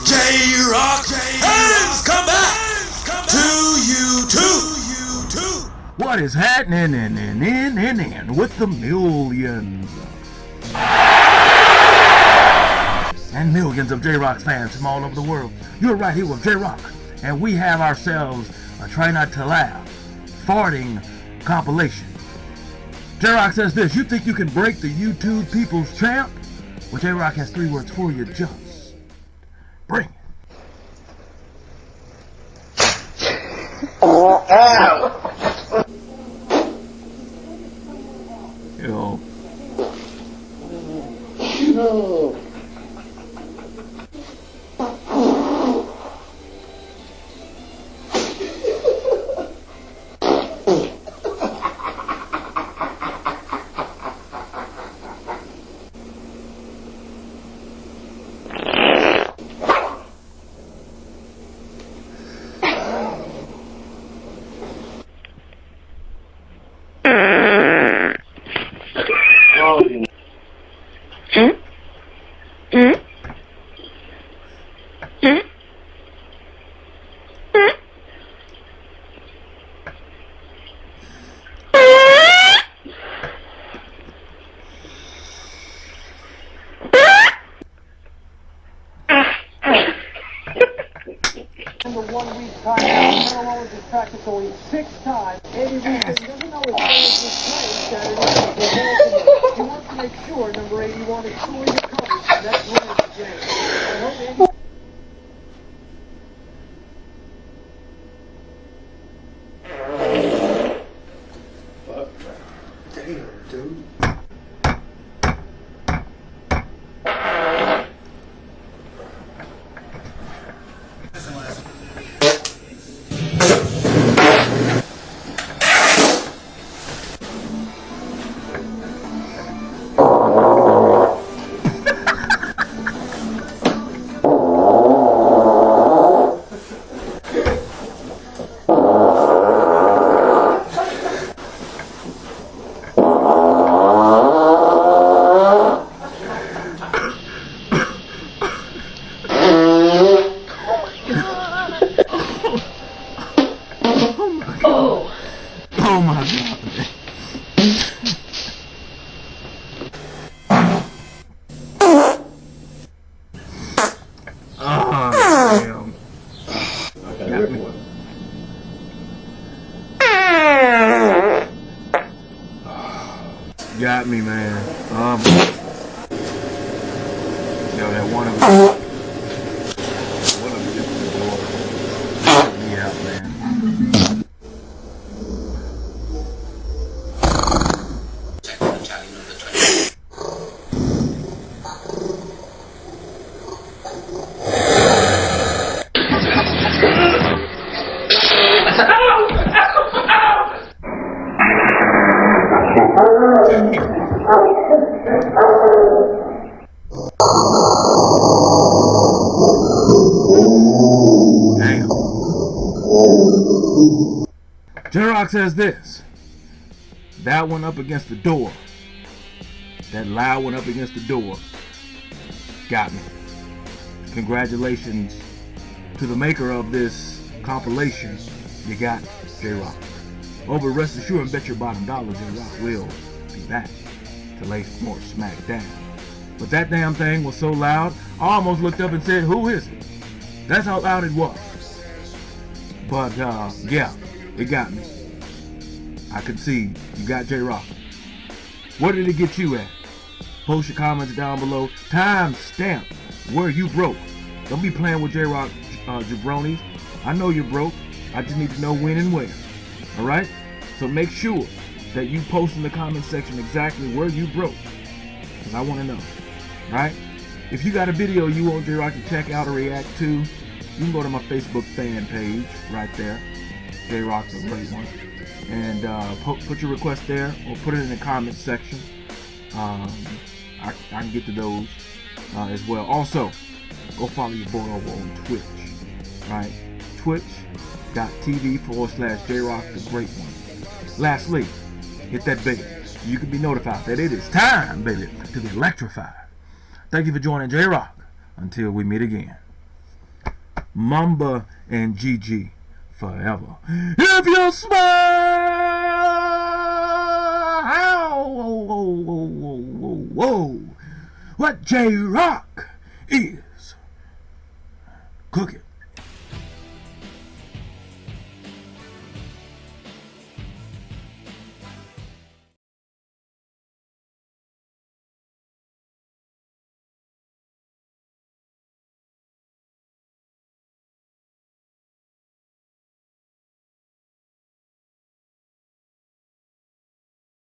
J-Rocc has come back to you too. What is happening with the millions and millions of J-Rocc fans from all over the world? You're right here with J-Rocc, and we have ourselves a Try Not to Laugh Farting Compilation. J-Rocc says this: you think you can break the YouTube people's champ? Well, J-Rocc has 3 words for you. Just bring it. Yo. In the 1 week time, Carol Owens has practiced only 6 times. Andy Reid doesn't always finish his play Saturday. He wants to make sure number 81 is fully recovered for next Wednesday's game. I hope Andy... Damn, dude. Oh my God. Oh, damn. Got me, man. Yo, that one of them gets the door. Help me out, man. Damn. J-Rocc says this: that one up against the door, that loud one up against the door, got me. Congratulations to the maker of this compilation. You got J-Rocc. Oh, but rest assured and bet your bottom dollar J-Rocc will be back to lay more smack down. But that damn thing was so loud, I almost looked up and said, who is it? That's how loud it was. But yeah, it got me. I could see you got J-Rocc. What did it get you at? Post your comments down below. Time stamp where you broke. Don't be playing with J-Rocc, jabronis. I know you're broke. I just need to know when and where. Alright? So make sure that you post in the comment section exactly where you broke, because I want to know. Alright? If you got a video you want J-Rocc to check out or react to, you can go to my Facebook fan page right there. J-Rocc's a great one. And put your request there or put it in the comment section. I can get to those as well. Also, go follow your boy over on Twitch. Right? Twitch.tv/J-Rocc the Great One. Lastly, hit that bell so you can be notified that it is time, baby, to be electrified. Thank you for joining J-Rocc Until we meet again. Mamba and Gigi forever. If you smell what J-Rocc is cooking.